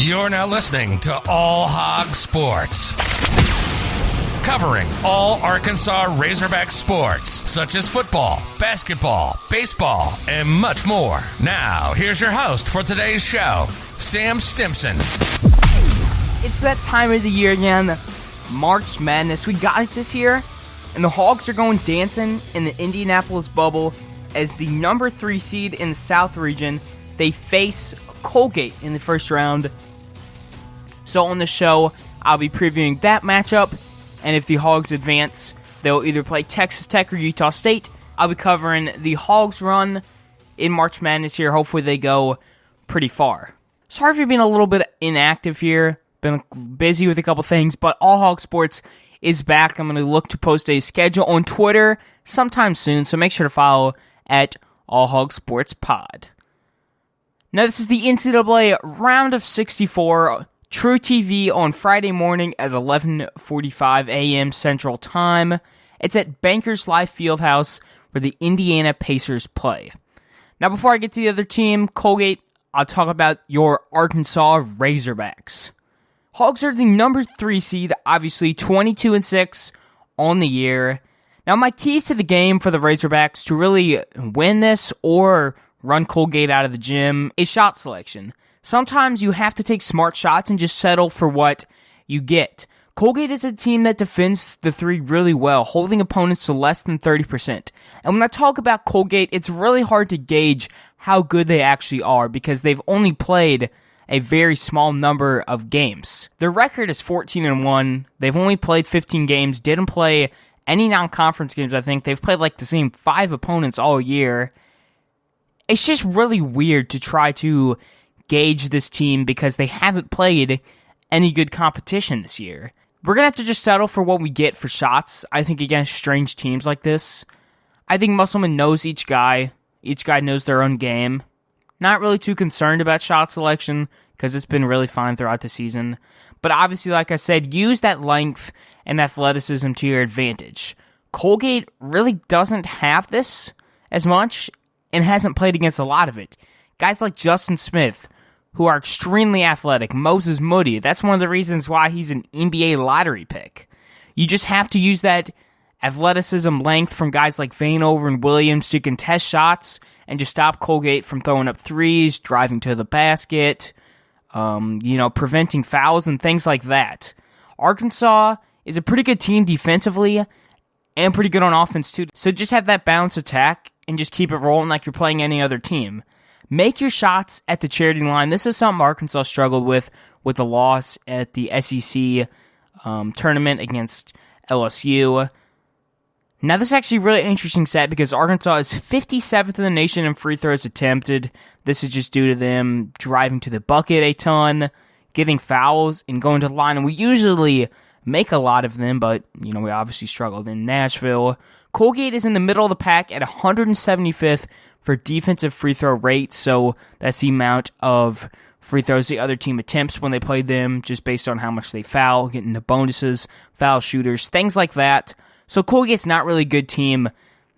You're now listening to All Hog Sports, covering all Arkansas Razorback sports, such as football, basketball, baseball, and much more. Now, here's your host for today's show, Sam Stimpson. It's that time of the year again, March Madness. We got it this year, and the Hogs are going dancing in the Indianapolis bubble as the number 3 seed in the South region. They face Colgate in the first round. So on the show, I'll be previewing that matchup, and if the Hogs advance, they'll either play Texas Tech or Utah State. I'll be covering the Hogs' run in March Madness here. Hopefully they go pretty far. Sorry for being a little bit inactive here. Been busy with a couple things, but All Hog Sports is back. I'm going to look to post a schedule on Twitter sometime soon, so make sure to follow at All Hog Sports Pod. Now, this is the NCAA Round of 64, True TV on Friday morning at 11:45 a.m. Central Time. It's at Bankers Life Fieldhouse where the Indiana Pacers play. Now, before I get to the other team, Colgate, I'll talk about your Arkansas Razorbacks. Hogs are the number 3 seed, obviously 22-6 on the year. Now, my keys to the game for the Razorbacks to really win this or run Colgate out of the gym is shot selection. Sometimes you have to take smart shots and just settle for what you get. Colgate is a team that defends the 3 really well, holding opponents to less than 30%. And when I talk about Colgate, it's really hard to gauge how good they actually are because they've only played a very small number of games. Their record is 14-1. They've only played 15 games, didn't play any non-conference games, I think. They've played like the same 5 opponents all year. It's just really weird to try to gauge this team because they haven't played any good competition this year. We're going to have to just settle for what we get for shots, I think, against strange teams like this. I think Musselman knows each guy. Each guy knows their own game. Not really too concerned about shot selection because it's been really fine throughout the season. But obviously, like I said, use that length and athleticism to your advantage. Colgate really doesn't have this as much and hasn't played against a lot of it. Guys like Justin Smith, who are extremely athletic, Moses Moody, that's one of the reasons why he's an NBA lottery pick. You just have to use that athleticism length from guys like Vanover and Williams to contest shots and just stop Colgate from throwing up threes, driving to the basket, preventing fouls and things like that. Arkansas is a pretty good team defensively and pretty good on offense too. So just have that balanced attack and just keep it rolling like you're playing any other team. Make your shots at the charity line. This is something Arkansas struggled with the loss at the SEC tournament against LSU. Now, this is actually a really interesting stat because Arkansas is 57th in the nation in free throws attempted. This is just due to them driving to the bucket a ton, getting fouls, and going to the line. And we usually make a lot of them, but, we obviously struggled in Nashville. Colgate is in the middle of the pack at 175th for defensive free throw rate, so that's the amount of free throws the other team attempts when they play them, just based on how much they foul, getting the bonuses, foul shooters, things like that. So Colgate's not really a good team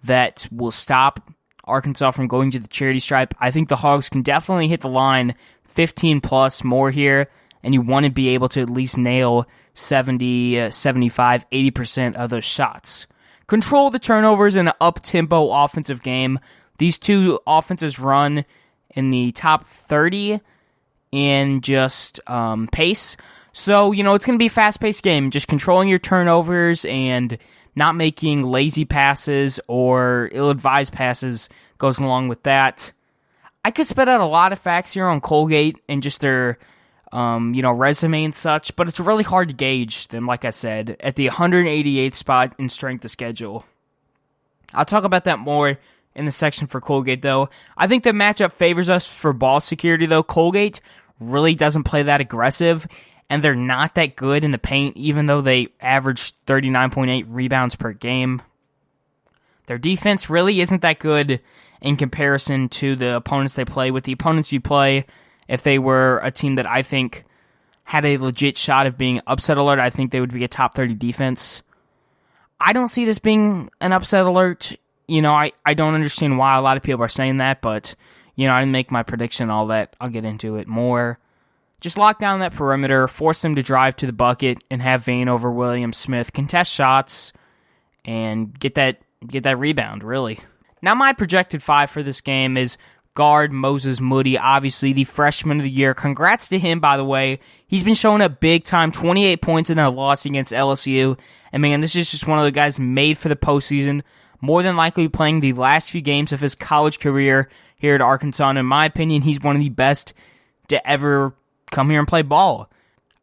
that will stop Arkansas from going to the charity stripe. I think the Hogs can definitely hit the line 15 plus more here, and you want to be able to at least nail 70, 75, 80% of those shots. Control the turnovers in an up-tempo offensive game. These two offenses run in the top 30 in just pace. So, it's going to be a fast-paced game. Just controlling your turnovers and not making lazy passes or ill-advised passes goes along with that. I could spit out a lot of facts here on Colgate and just their, resume and such, but it's really hard to gauge them, like I said, at the 188th spot in strength of schedule. I'll talk about that more in the section for Colgate, though. I think the matchup favors us for ball security, though. Colgate really doesn't play that aggressive, and they're not that good in the paint, even though they average 39.8 rebounds per game. Their defense really isn't that good in comparison to the opponents they play. With the opponents you play, if they were a team that I think had a legit shot of being upset alert, I think they would be a top 30 defense. I don't see this being an upset alert. I don't understand why a lot of people are saying that, but, I didn't make my prediction and all that. I'll get into it more. Just lock down that perimeter, force them to drive to the bucket, and have Vanover, Williams, Smith contest shots and get that rebound, really. Now my projected 5 for this game is guard Moses Moody, obviously the freshman of the year. Congrats to him, by the way. He's been showing up big time, 28 points in a loss against LSU. And man, this is just one of the guys made for the postseason, more than likely playing the last few games of his college career here at Arkansas. And in my opinion, he's one of the best to ever come here and play ball.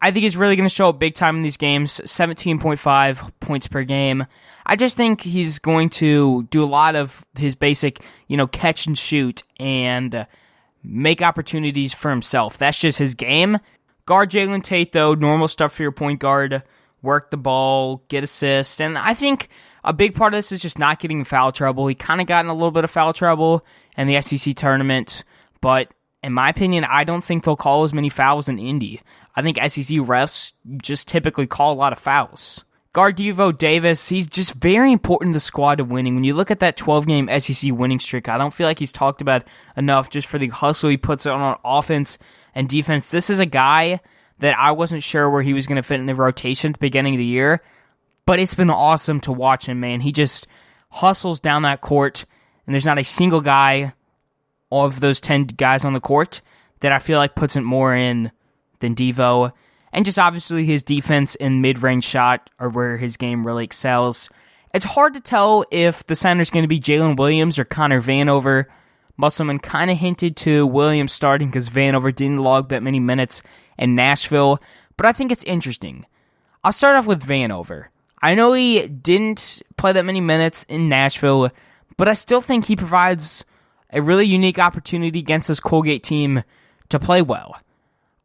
I think he's really going to show up big time in these games, 17.5 points per game. I just think he's going to do a lot of his basic, catch and shoot and make opportunities for himself. That's just his game. Guard Jalen Tate, though, normal stuff for your point guard. Work the ball, get assists, and I think a big part of this is just not getting in foul trouble. He kind of got in a little bit of foul trouble in the SEC tournament, but in my opinion, I don't think they'll call as many fouls in Indy. I think SEC refs just typically call a lot of fouls. Guard Devo Davis, he's just very important to the squad to winning. When you look at that 12-game SEC winning streak, I don't feel like he's talked about enough just for the hustle he puts on offense and defense. This is a guy that I wasn't sure where he was going to fit in the rotation at the beginning of the year, but it's been awesome to watch him, man. He just hustles down that court, and there's not a single guy of those 10 guys on the court that I feel like puts it more in than Devo. And just obviously his defense and mid-range shot are where his game really excels. It's hard to tell if the center's going to be Jalen Williams or Connor Vanover. Musselman kind of hinted to Williams starting because Vanover didn't log that many minutes in Nashville, but I think it's interesting. I'll start off with Vanover. I know he didn't play that many minutes in Nashville, but I still think he provides a really unique opportunity against this Colgate team to play well.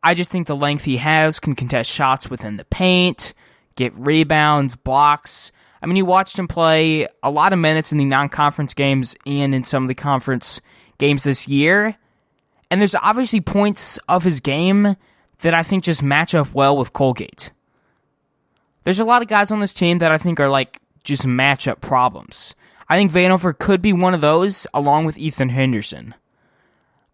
I just think the length he has can contest shots within the paint, get rebounds, blocks. I mean, you watched him play a lot of minutes in the non-conference games and in some of the conference games this year, and there's obviously points of his game that I think just match up well with Colgate. There's a lot of guys on this team that I think are like just matchup problems. I think Vanover could be one of those, along with Ethan Henderson.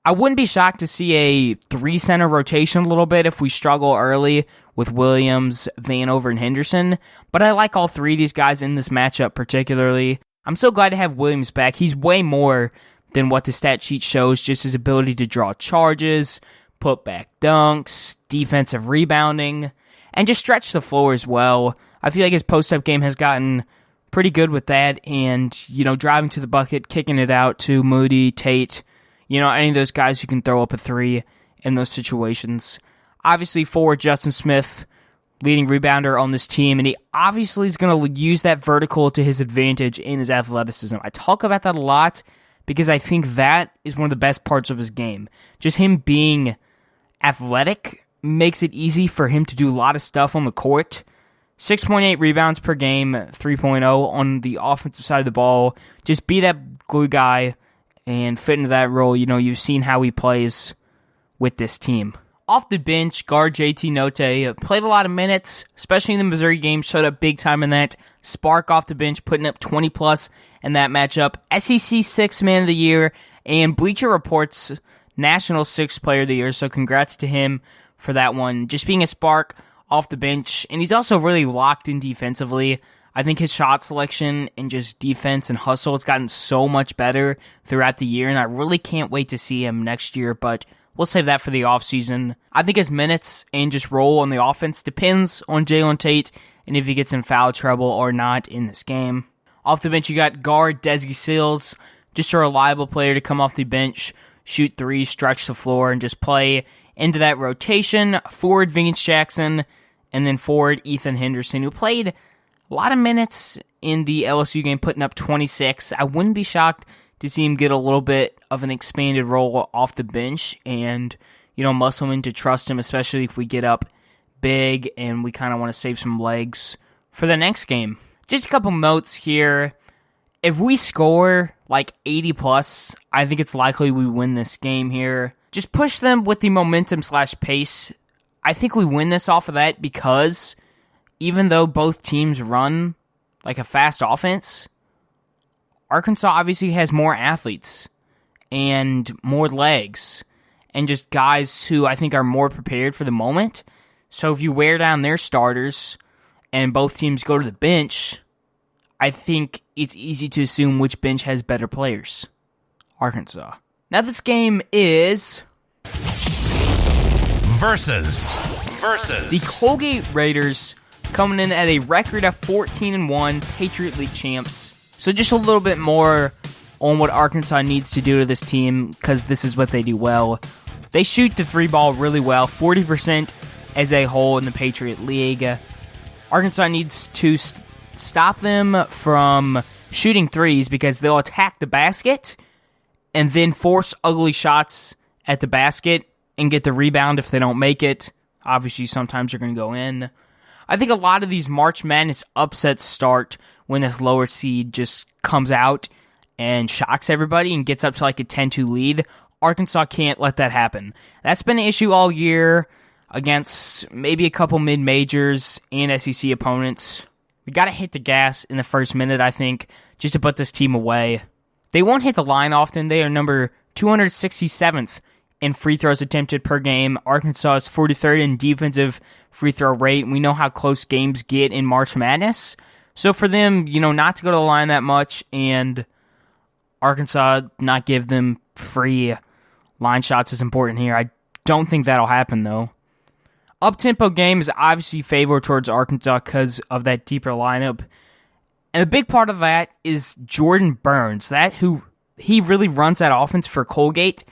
I wouldn't be shocked to see a 3-center rotation a little bit if we struggle early with Williams, Vanover, and Henderson, but I like all 3 of these guys in this matchup particularly. I'm so glad to have Williams back. He's way more than what the stat sheet shows, just his ability to draw charges, put back dunks, defensive rebounding, and just stretch the floor as well. I feel like his post-up game has gotten pretty good with that, and, driving to the bucket, kicking it out to Moody, Tate, any of those guys who can throw up a 3 in those situations. Obviously, forward Justin Smith, leading rebounder on this team, and he obviously is going to use that vertical to his advantage in his athleticism. I talk about that a lot because I think that is one of the best parts of his game. Just him being athletic makes it easy for him to do a lot of stuff on the court. 6.8 rebounds per game, 3.0 on the offensive side of the ball. Just be that glue guy and fit into that role. You've seen how he plays with this team. Off the bench, guard JT Notte played a lot of minutes, especially in the Missouri game, showed up big time in that. Spark off the bench, putting up 20-plus in that matchup. SEC 6th Man of the Year, and Bleacher Report's National 6th Player of the Year, so congrats to him for that one. Just being a spark off the bench, and he's also really locked in defensively. I think his shot selection and just defense and hustle has gotten so much better throughout the year, and I really can't wait to see him next year, but we'll save that for the offseason. I think his minutes and just role on the offense depends on Jalen Tate and if he gets in foul trouble or not in this game. Off the bench, you got guard Desi Sills, just a reliable player to come off the bench, shoot 3, stretch the floor, and just play into that rotation. Forward Vince Jackson, and then forward Ethan Henderson, who played a lot of minutes in the LSU game, putting up 26. I wouldn't be shocked to see him get a little bit of an expanded role off the bench and, Musselman to trust him, especially if we get up big and we kind of want to save some legs for the next game. Just a couple notes here. If we score like 80+, I think it's likely we win this game here. Just push them with the momentum/pace. I think we win this off of that because even though both teams run like a fast offense, Arkansas obviously has more athletes and more legs and just guys who I think are more prepared for the moment. So if you wear down their starters and both teams go to the bench, I think it's easy to assume which bench has better players. Arkansas. Now this game is versus the Colgate Raiders, coming in at a record of 14-1, Patriot League champs. So just a little bit more on what Arkansas needs to do to this team, because this is what they do well. They shoot the three ball really well, 40% as a whole in the Patriot League. Arkansas needs to stop them from shooting threes, because they'll attack the basket and then force ugly shots at the basket and get the rebound if they don't make it. Obviously, sometimes they're going to go in. I think a lot of these March Madness upsets start when this lower seed just comes out and shocks everybody and gets up to like a 10-2 lead. Arkansas can't let that happen. That's been an issue all year against maybe a couple mid-majors and SEC opponents. We got to hit the gas in the first minute, I think, just to put this team away. They won't hit the line often. They are number 267th in free throws attempted per game. Arkansas is 43rd in defensive free throw rate. We know how close games get in March Madness. So for them, not to go to the line that much, and Arkansas not give them free line shots is important here. I don't think that'll happen, though. Up-tempo game is obviously favored towards Arkansas because of that deeper lineup. And a big part of that is Jordan Burns, he really runs that offense for Colgate.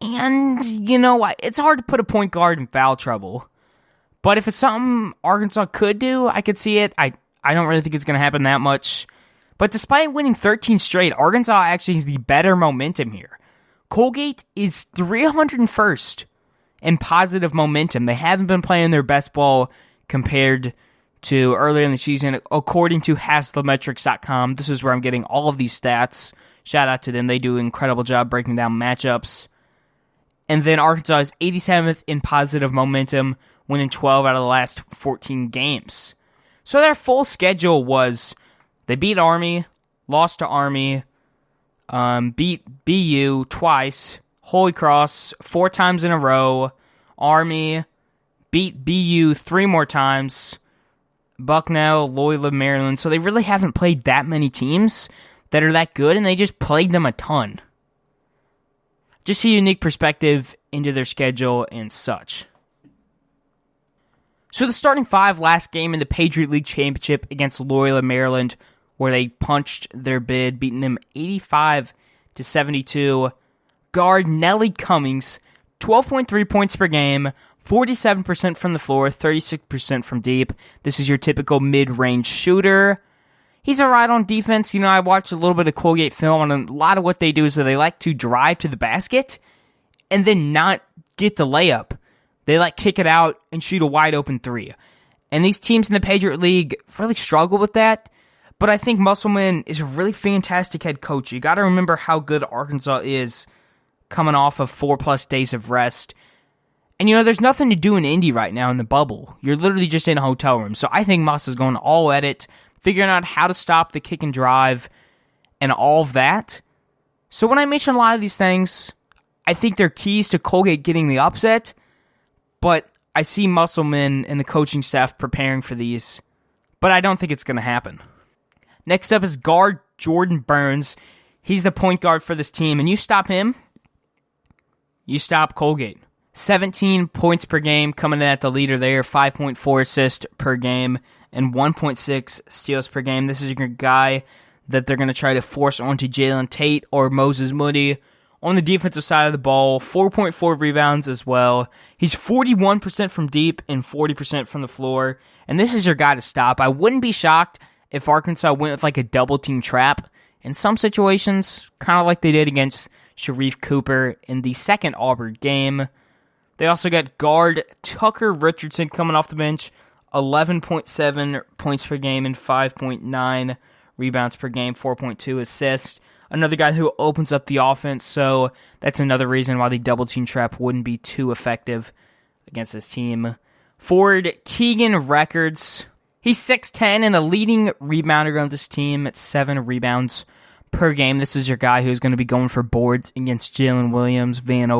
And, it's hard to put a point guard in foul trouble. But if it's something Arkansas could do, I could see it. I don't really think it's going to happen that much. But despite winning 13 straight, Arkansas actually has the better momentum here. Colgate is 301st in positive momentum. They haven't been playing their best ball compared to earlier in the season, according to Haslametrics.com. This is where I'm getting all of these stats. Shout out to them. They do an incredible job breaking down matchups. And then Arkansas is 87th in positive momentum, winning 12 out of the last 14 games. So their full schedule was, they beat Army, lost to Army, beat BU twice, Holy Cross 4 times in a row, Army, beat BU 3 more times, Bucknell, Loyola, Maryland. So they really haven't played that many teams that are that good, and they just played them a ton. Just a unique perspective into their schedule and such. So the starting 5 last game in the Patriot League Championship against Loyola, Maryland, where they punched their bid, beating them 85-72. Guard Nelly Cummings, 12.3 points per game, 47% from the floor, 36% from deep. This is your typical mid-range shooter. He's alright on defense. I watched a little bit of Colgate film, and a lot of what they do is that they like to drive to the basket and then not get the layup. They kick it out and shoot a wide open 3. And these teams in the Patriot League really struggle with that. But I think Musselman is a really fantastic head coach. You got to remember how good Arkansas is coming off of 4+ days of rest. And there's nothing to do in Indy right now in the bubble. You're literally just in a hotel room. So I think Muss is going all at it, figuring out how to stop the kick and drive and all of that. So when I mention a lot of these things, I think they're keys to Colgate getting the upset, but I see Musselman and the coaching staff preparing for these, but I don't think it's going to happen. Next up is guard Jordan Burns. He's the point guard for this team, and you stop him, you stop Colgate. 17 points per game coming in at the leader there, 5.4 assists per game, and 1.6 steals per game. This is your guy that they're going to try to force onto Jalen Tate or Moses Moody. On the defensive side of the ball, 4.4 rebounds as well. He's 41% from deep and 40% from the floor, and this is your guy to stop. I wouldn't be shocked if Arkansas went with a double-team trap in some situations, kind of like they did against Sharif Cooper in the second Auburn game. They also got guard Tucker Richardson coming off the bench, 11.7 points per game and 5.9 rebounds per game, 4.2 assists. Another guy who opens up the offense, so that's another reason why the double-team trap wouldn't be too effective against this team. Forward Keegan Records, he's 6'10", and the leading rebounder on this team at 7 rebounds per game. This is your guy who's going to be going for boards against Jalen Williams, Van